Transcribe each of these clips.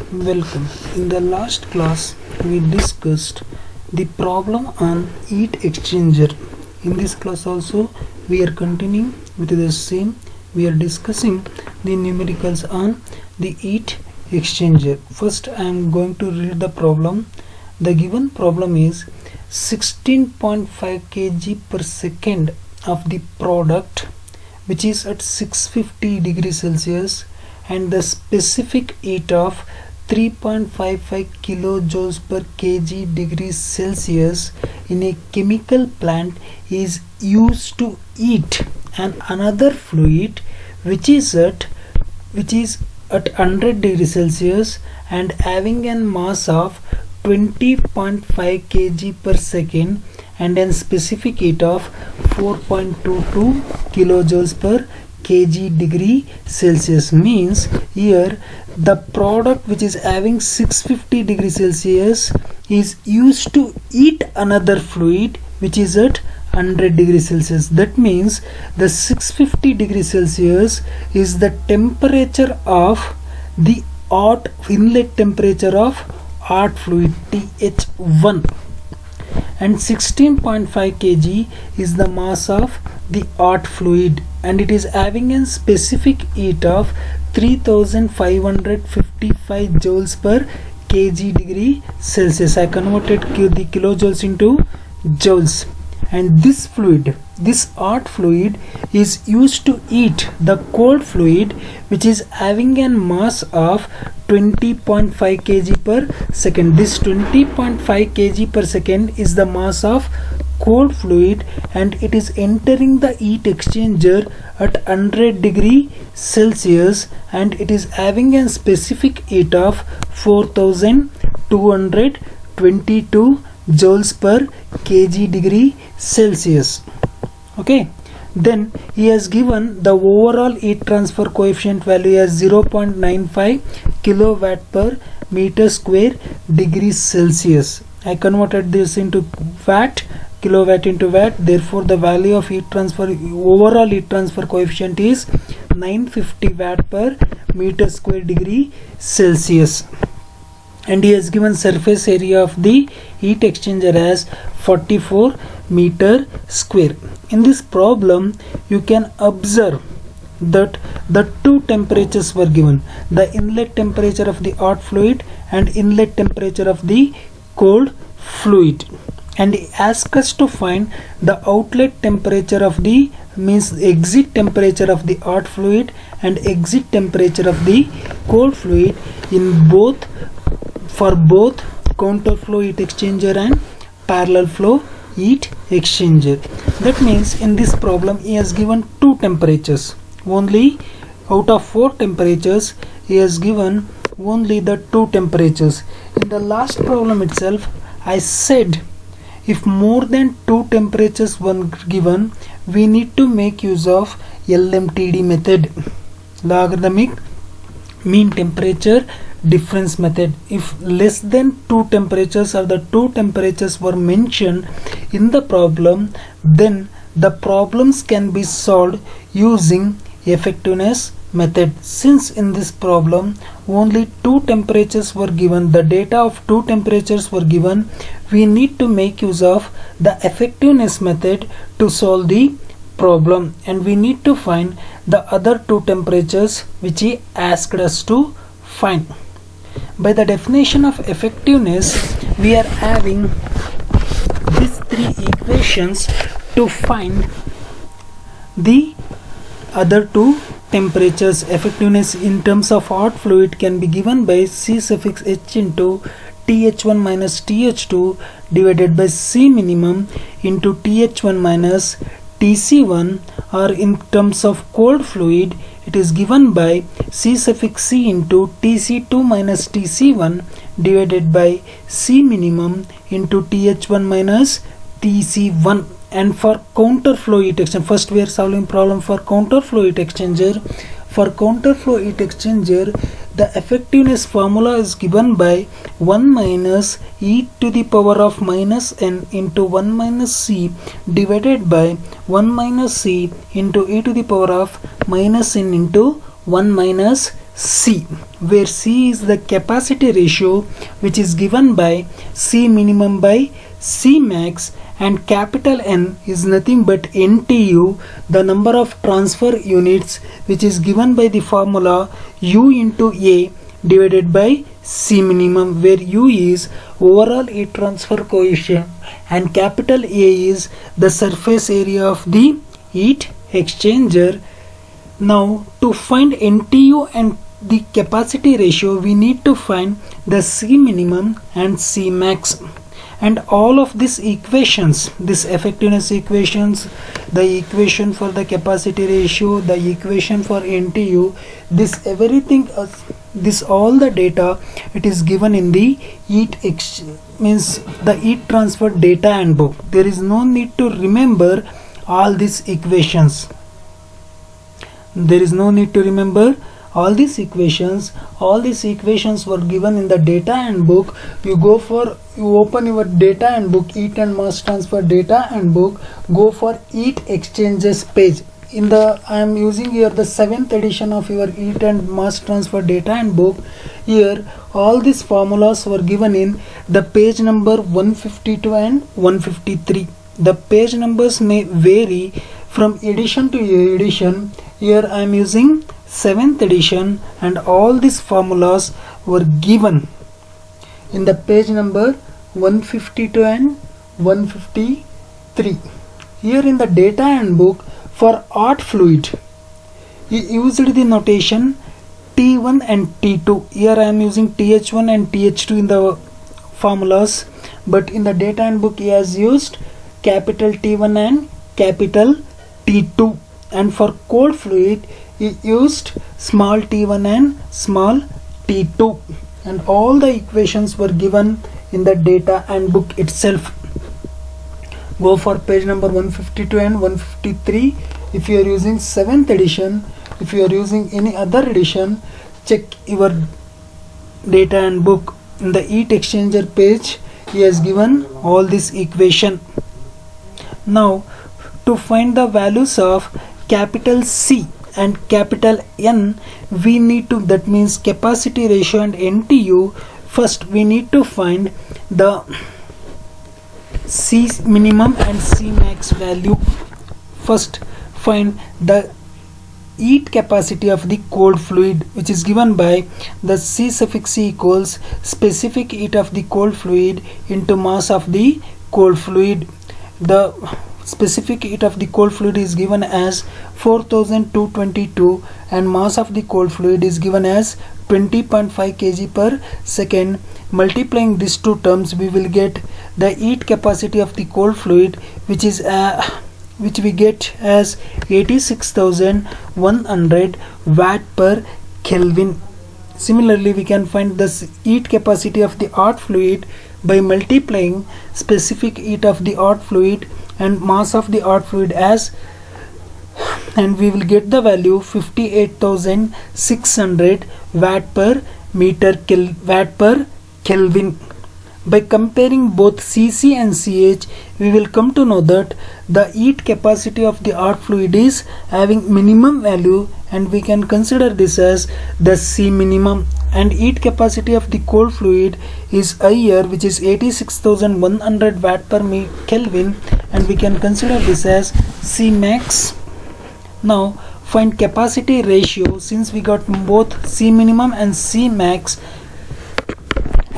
Welcome. In the last class, we discussed the problem on heat exchanger. In this class also, we are continuing with the same. We are discussing the numericals on the heat exchanger. First, I am going to read the problem. The given problem is 16.5 kg per second of the product, which is at 650 degrees Celsius, and the specific heat of 3.55 kilojoules per kg degrees Celsius in a chemical plant is used to heat another fluid which is at 100 degrees Celsius and having a mass of 20.5 kg per second and a specific heat of 4.22 kilojoules per kg degree Celsius. Means here the product which is having 650 degrees Celsius is used to heat another fluid which is at 100 degrees Celsius. That means the 650 degrees Celsius is the temperature of the hot inlet temperature of hot fluid TH1, and 16.5 kg is the mass of the hot fluid, and it is having a specific heat of 3555 joules per kg degree Celsius. I converted the kilojoules into joules, and this hot fluid is used to heat the cold fluid which is having a mass of 20.5 kg per second. This 20.5 kg per second is the mass of cold fluid, and it is entering the heat exchanger at 100 degree Celsius, and it is having a specific heat of 4222 joules per kg degree Celsius. Okay, then he has given the overall heat transfer coefficient value as 0.95 kilowatt per meter square degrees Celsius. I converted this into watt, kilowatt into watt. Therefore the value of overall heat transfer coefficient is 950 watt per meter square degree Celsius. And he has given surface area of the heat exchanger as 44 meter square. In this problem, you can observe that the two temperatures were given: the inlet temperature of the hot fluid and inlet temperature of the cold fluid, and he asks us to find the outlet temperature of the exit temperature of the hot fluid and exit temperature of the cold fluid for both counter flow heat exchanger and parallel flow heat exchanger. That means in this problem he has given two temperatures. Only out of four temperatures he has given only the two temperatures. In the last problem itself I said if more than two temperatures were given, we need to make use of LMTD method, logarithmic mean temperature difference method. If less than two temperatures or the two temperatures were mentioned in the problem, then the problems can be solved using effectiveness method. Since in this problem only two temperatures were given, the data of two temperatures were given, we need to make use of the effectiveness method to solve the problem, and we need to find the other two temperatures which he asked us to find. By the definition of effectiveness, we are having these three equations to find the other two temperatures. Effectiveness in terms of hot fluid can be given by C suffix H into TH1 minus TH2 divided by C minimum into TH1 minus TC1, or in terms of cold fluid it is given by C suffix C into TC2 minus TC1 divided by C minimum into TH1 minus TC1. And for counter flow heat exchanger, first we are solving problem for counter flow heat exchanger. For counter flow heat exchanger, the effectiveness formula is given by 1 minus e to the power of minus n into 1 minus c divided by 1 minus c into e to the power of minus n into 1 minus C, where C is the capacity ratio which is given by C minimum by C max, and capital N is nothing but NTU, the number of transfer units, which is given by the formula U into A divided by C minimum, where U is overall heat transfer coefficient and capital A is the surface area of the heat exchanger. Now to find NTU and the capacity ratio, we need to find the C minimum and C max, and all of these equations, this effectiveness equations, the equation for the capacity ratio, the equation for NTU, this everything, this all the data, it is given in the means the heat transfer data handbook. There is no need to remember all these equations. There is no need to remember all these equations. All these equations were given in the data handbook. You open your data handbook, heat and mass transfer data handbook, go for heat exchangers page. I am using here the 7th edition of your heat and mass transfer data handbook. Here all these formulas were given in the page number 152 and 153. The page numbers may vary from edition to edition. Here I am using 7th edition, and all these formulas were given in the page number 152 and 153. Here in the data handbook for hot fluid, he used the notation T1 and T2. Here I am using TH1 and TH2 in the formulas, but in the data handbook he has used capital T1 and capital T2, and for cold fluid he used small t1 and small t2, and all the equations were given in the data handbook itself. Go for page number 152 and 153. If you are using 7th edition, if you are using any other edition, check your data handbook. In the heat exchanger page, he has given all this equation. Now to find the values of capital C and capital N, we need to, that means capacity ratio and NTU, first we need to find the C minimum and C max value. First find the heat capacity of the cold fluid, which is given by the C suffix C equals specific heat of the cold fluid into mass of the cold fluid. The specific heat of the cold fluid is given as 4222 and mass of the cold fluid is given as 20.5 kg per second. Multiplying these two terms, we will get the heat capacity of the cold fluid, which is which we get as 86,100 watt per Kelvin. Similarly, we can find the heat capacity of the hot fluid by multiplying specific heat of the hot fluid and mass of the hot fluid as, and we will get the value 58,600 watt per Kelvin. By comparing both Cc and Ch, we will come to know that the heat capacity of the hot fluid is having minimum value, and we can consider this as the C minimum, and heat capacity of the cold fluid is higher, which is 86,100 watt per Kelvin, and we can consider this as C max. Now find capacity ratio. Since we got both C minimum and C max,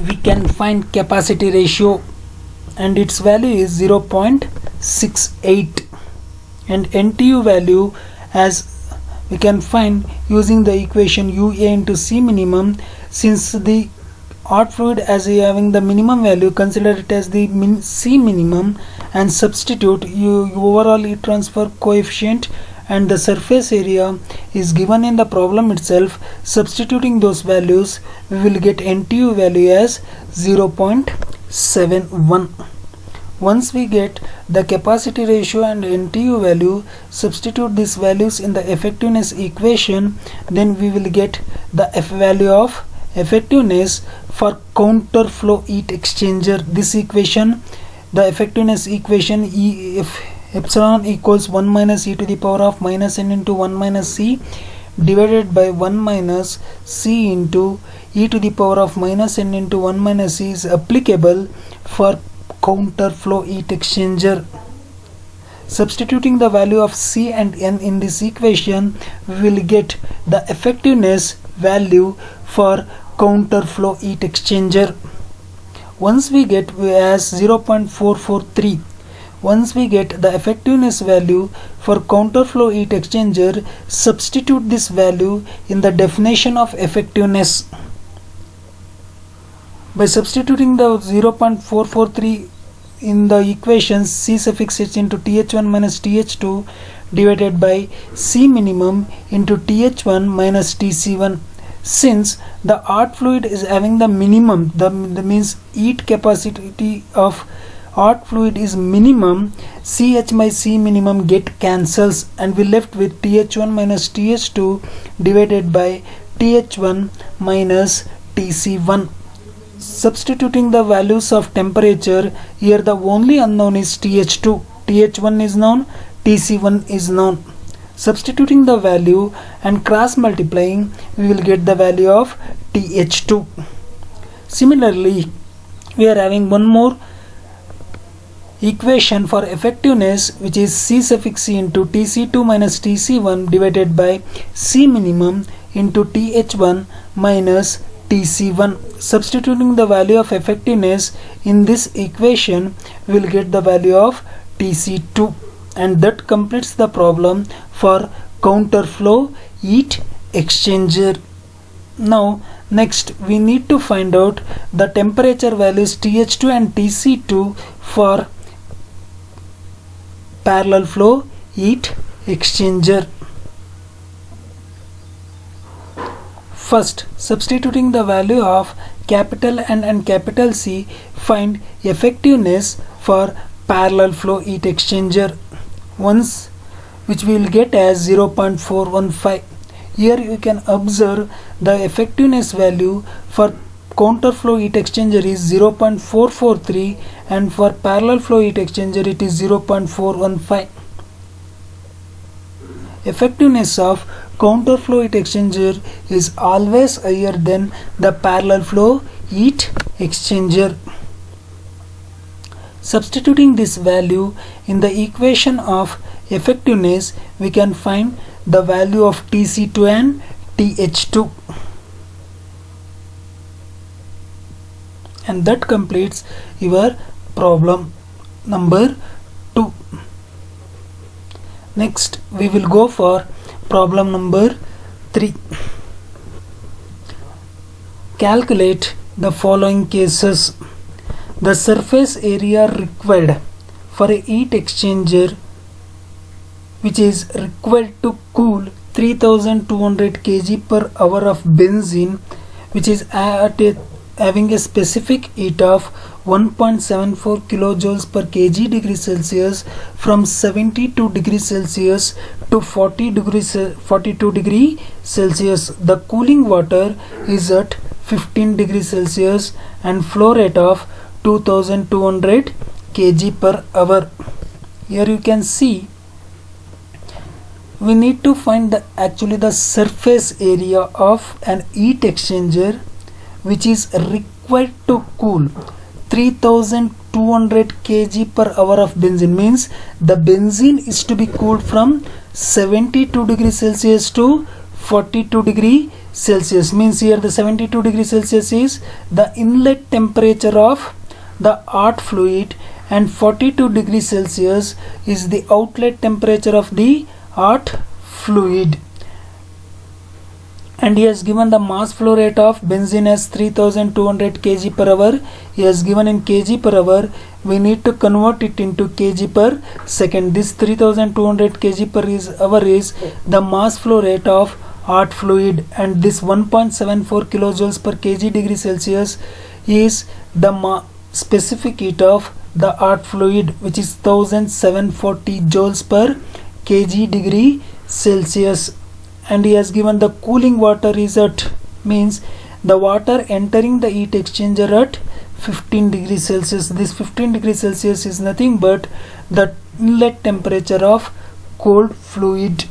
we can find capacity ratio, and its value is 0.68, and NTU value as we can find using the equation UA into C minimum. Since the hot fluid as having the minimum value, consider it as the C minimum and substitute overall heat transfer coefficient and the surface area is given in the problem itself. Substituting those values, we will get NTU value as 0.71. Once we get the capacity ratio and NTU value, substitute these values in the effectiveness equation, then we will get the value of effectiveness for counter flow heat exchanger. This equation, the effectiveness equation, if epsilon equals 1 minus e to the power of minus n into 1 minus c divided by 1 minus C into e to the power of minus n into 1 minus C is applicable for counterflow heat exchanger. Substituting the value of C and N in this equation, we will get the effectiveness value for counterflow heat exchanger. Once we get as 0.443, once we get the effectiveness value for counterflow heat exchanger, substitute this value in the definition of effectiveness. By substituting the 0.443 in the equation, C suffix H into TH1 minus TH2 divided by C minimum into TH1 minus TC1. Since the hot fluid is having the minimum, the means heat capacity of hot fluid is minimum, CH by C minimum get cancels and we left with TH1 minus TH2 divided by TH1 minus TC1. Substituting the values of temperature, here the only unknown is TH2, TH1 is known, TC1 is known. Substituting the value and cross multiplying, we will get the value of TH2. Similarly, we are having one more equation for effectiveness, which is C suffix C into TC2 minus TC1 divided by C minimum into TH1 minus TC1. Substituting the value of effectiveness in this equation, we will get the value of TC2, and that completes the problem for counterflow heat exchanger. Now next we need to find out the temperature values TH2 and TC2 for parallel flow heat exchanger. First, substituting the value of capital N and capital C, find effectiveness for parallel flow heat exchanger, which we will get as 0.415. Here you can observe the effectiveness value for counterflow heat exchanger is 0.443 and for parallel flow heat exchanger it is 0.415. Effectiveness of counterflow heat exchanger is always higher than the parallel flow heat exchanger. Substituting this value in the equation of effectiveness, we can find the value of TC2 and TH2, and that completes your problem number 2. Next we will go for problem number 3. Calculate the following cases. The surface area required for a heat exchanger which is required to cool 3200 kg per hour of benzene, which is having a specific heat of 1.74 kilojoules per kg degree Celsius from 72 degrees Celsius to 42 degree Celsius. The cooling water is at 15 degrees Celsius and flow rate of 2200 kg per hour. Here you can see we need to find the surface area of an heat exchanger which is required to cool 3200 kg per hour of benzene. Means the benzene is to be cooled from 72 degrees Celsius to 42 degree Celsius. Means here the 72 degrees Celsius is the inlet temperature of the hot fluid and 42 degrees Celsius is the outlet temperature of the hot fluid. And he has given the mass flow rate of benzene as 3200 kg per hour. He has given in kg per hour. We need to convert it into kg per second. This 3200 kg per hour is the mass flow rate of hot fluid, and this 1.74 kilojoules per kg degree Celsius is the specific heat of the hot fluid, which is 1740 joules per kg degree Celsius. And he has given the cooling water is at, means the water entering the heat exchanger at 15 degrees Celsius. This 15 degrees Celsius is nothing but the inlet temperature of cold fluid.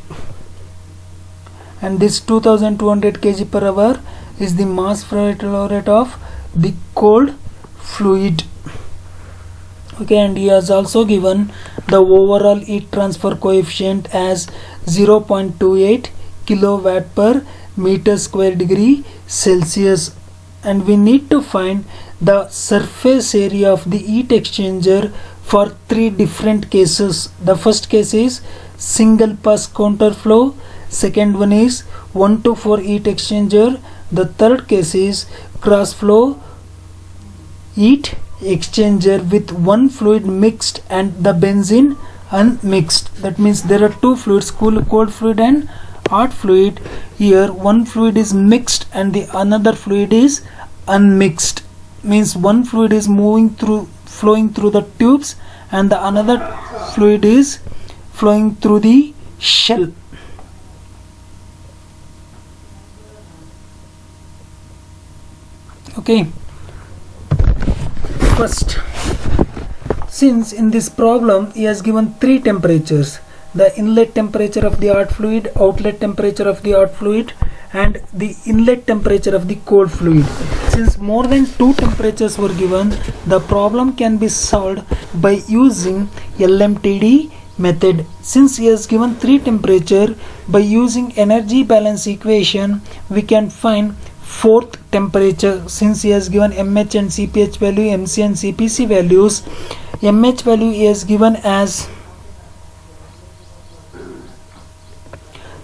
and this 2200 kg per hour is the mass flow rate of the cold fluid. Okay, and he has also given the overall heat transfer coefficient as 0.28 kilowatt per meter square degree Celsius, and we need to find the surface area of the heat exchanger for three different cases. The first case is single pass counterflow, second one is 1-to-4 heat exchanger, the third case is cross flow heat exchanger with one fluid mixed and the benzene unmixed. That means there are two fluids, cold fluid and hot fluid. Here one fluid is mixed and the another fluid is unmixed, means one fluid is flowing through the tubes and the another fluid is flowing through the shell. Okay, first, since in this problem he has given three temperatures: the inlet temperature of the hot fluid, outlet temperature of the hot fluid, and the inlet temperature of the cold fluid. Since more than two temperatures were given, the problem can be solved by using LMTD method. Since he has given three temperature, by using energy balance equation we can find fourth temperature. Since he has given mH and cph value, mc and cpc values, mH value he has given as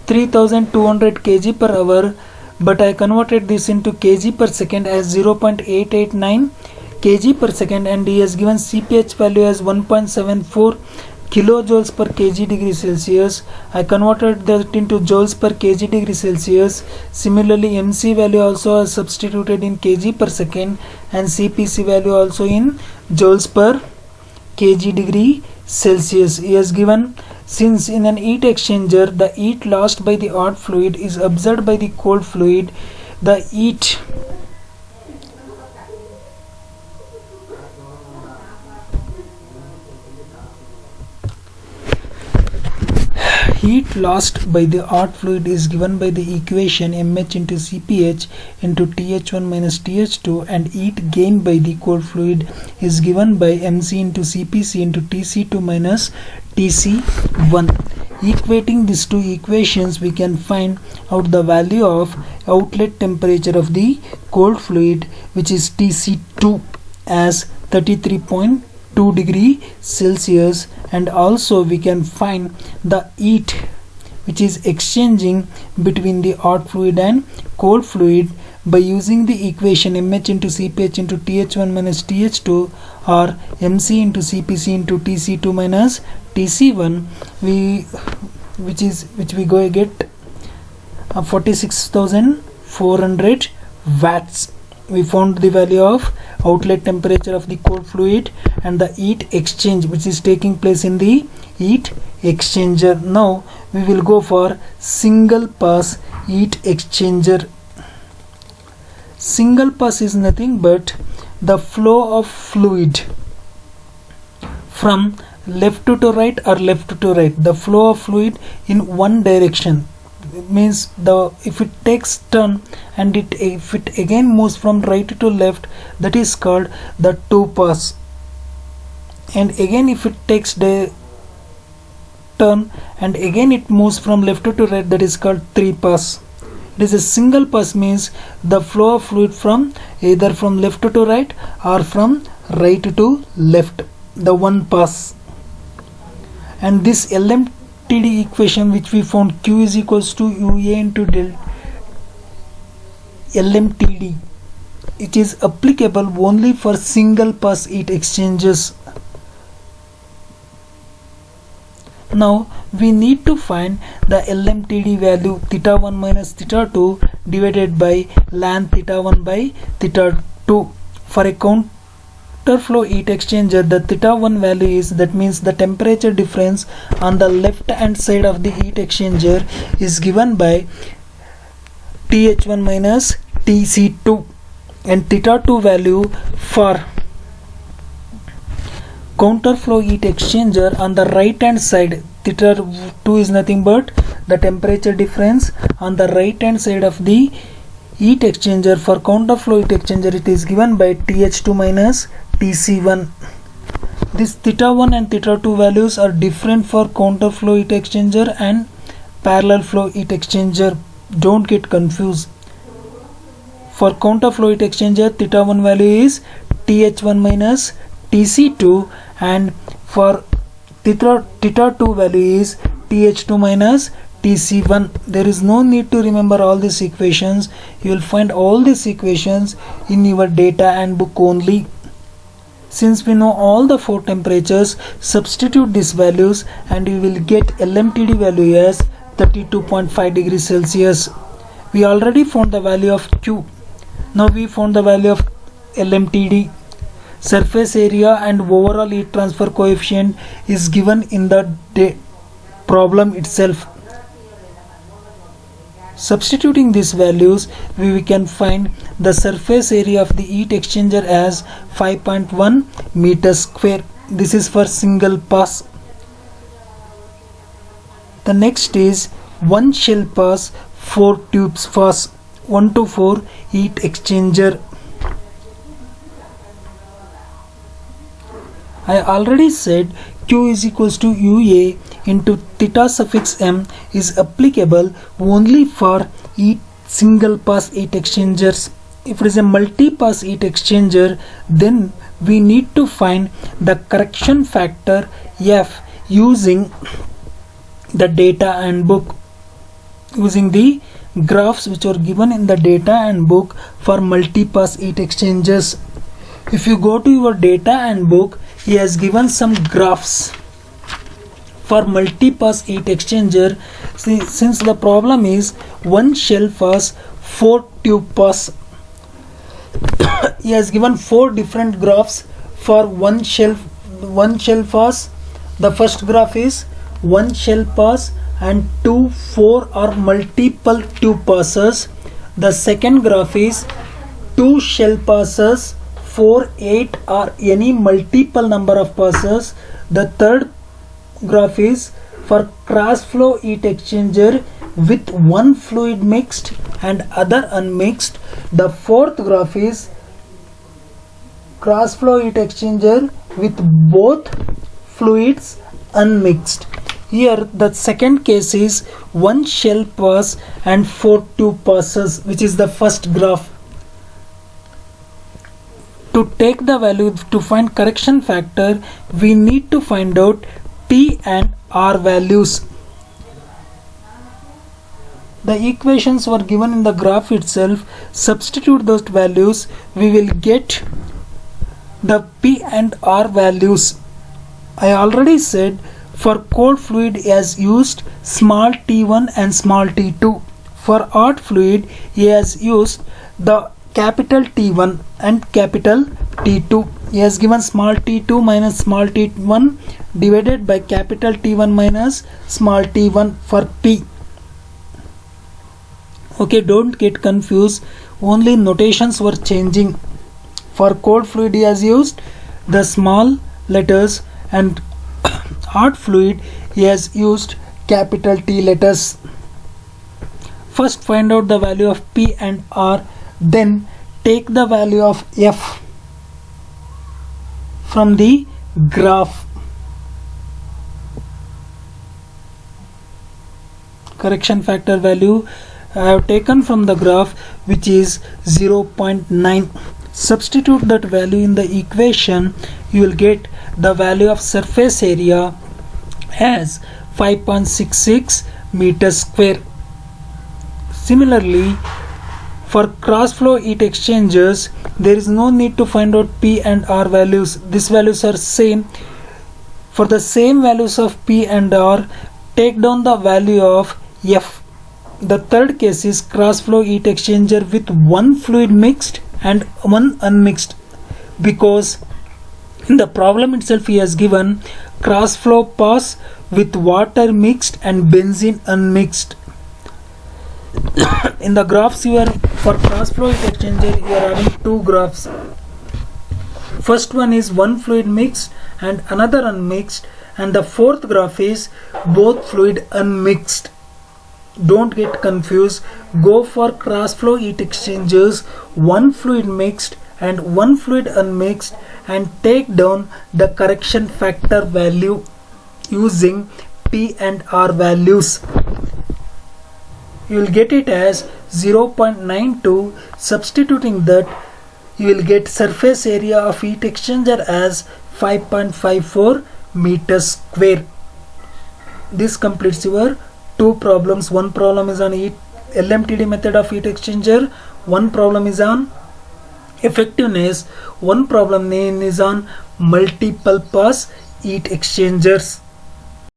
3200 kg per hour, but I converted this into kg per second as 0.889 kg per second, and he has given cph value as 1.74 kilojoules per kg degree Celsius. I converted that into joules per kg degree Celsius. Similarly, mc value also is substituted in kg per second and cpc value also in joules per kg degree Celsius. He has given, since in an heat exchanger the heat lost by the hot fluid is absorbed by the cold fluid, the heat lost by the hot fluid is given by the equation mH into cph into th1 minus th2, and heat gained by the cold fluid is given by mc into cpc into tc2 minus tc1. Equating these two equations, we can find out the value of outlet temperature of the cold fluid, which is tc2 as 33.2 degree Celsius, and also we can find the heat which is exchanging between the hot fluid and cold fluid by using the equation mH into cph into th1 minus th2 or mc into cpc into tc2 minus tc1, which we go get 46,400 watts. We found the value of outlet temperature of the cold fluid and the heat exchange which is taking place in the heat exchanger. Now we will go for single pass heat exchanger. Single pass is nothing but the flow of fluid from left to right or left to right, the flow of fluid in one direction. It means if it takes turn and if it again moves from right to left, that is called the two pass, and again if it takes the turn and again it moves from left to right, that is called three pass. It is a single pass, means the flow of fluid from either from left to right or from right to left, the one pass. And this LMTD equation which we found, Q is equals to UA into del LMTD, it is applicable only for single pass heat exchangers. Now we need to find the LMTD value theta 1 minus theta 2 divided by ln theta 1 by theta 2. For a counterflow heat exchanger, the theta 1 value is, that means the temperature difference on the left hand side of the heat exchanger, is given by Th1 minus Tc2, and theta 2 value for counterflow heat exchanger on the right hand side, theta 2 is nothing but the temperature difference. On the right hand side of the heat exchanger, for counter flow heat exchanger, it is given by TH2 minus TC1. This theta 1 and theta 2 values are different for counter flow heat exchanger and parallel flow heat exchanger. Don't get confused. For counter flow heat exchanger, theta 1 value is TH1 minus TC2, and for theta 2 value is TH2 minus TC1. There is no need to remember all these equations. You will find all these equations in your data and book only. Since we know all the 4 temperatures, substitute these values and you will get LMTD value as 32.5 degrees Celsius. We already found the value of Q. Now we found the value of LMTD. Surface area and overall heat transfer coefficient is given in the problem itself. Substituting these values, we can find the surface area of the heat exchanger as 5.1 meters square. This is for single pass. The next is one shell pass, 4 tubes pass, 1 to 4 heat exchanger. I already said Q is equals to UA into theta suffix m is applicable only for single pass heat exchangers. If it is a multi-pass heat exchanger, then we need to find the correction factor F using the data and book, using the graphs which are given in the data and book for multi-pass heat exchangers. If you go to your data and book, he has given some graphs for multi-pass heat exchanger. Since the problem is one shell pass, 4 tube pass, he has given 4 different graphs for one shell pass. The first graph is one shell pass and 2, 4 or multiple tube passes. The second graph is 2 shell passes, 4, 8 or any multiple number of passes. The third graph is for cross flow heat exchanger with one fluid mixed and other unmixed. The fourth graph is cross flow heat exchanger with both fluids unmixed. Here the second case is one shell pass and 4 tube passes, which is the first graph. To take the value to find correction factor, we need to find out P and R values. The equations were given in the graph itself. Substitute those values, we will get the P and R values. I already said for cold fluid he has used small t1 and small t2. For hot fluid he has used the capital T1 and capital T2. He has given small t2 minus small t1 divided by capital T1 minus small t1 for P. Okay, don't get confused, only notations were changing. For cold fluid he has used the small letters and hot fluid he has used capital T letters. First find out the value of P and R, then take the value of F from the graph. Correction factor value I have taken from the graph, which is 0.9. Substitute that value in the equation, you will get the value of surface area as 5.66 meters square. Similarly, for cross flow heat exchangers, there is no need to find out P and R values. These values are same. For the same values of P and R, take down the value of F. The third case is cross flow heat exchanger with one fluid mixed and one unmixed, because in the problem itself he has given cross flow pass with water mixed and benzene unmixed. In the graphs here for cross flow heat exchanger, you are having two graphs. First one is one fluid mixed and another unmixed, and the fourth graph is both fluid unmixed. don't get confused. Go for cross flow heat exchangers, one fluid mixed and one fluid unmixed, and take down the correction factor value using P and R values. You will get it as 0.92. Substituting that, you will get surface area of heat exchanger as 5.54 meters square. This completes your two problems. One problem is on LMTD method of heat exchanger, one problem is on effectiveness, one problem is on multiple pass heat exchangers.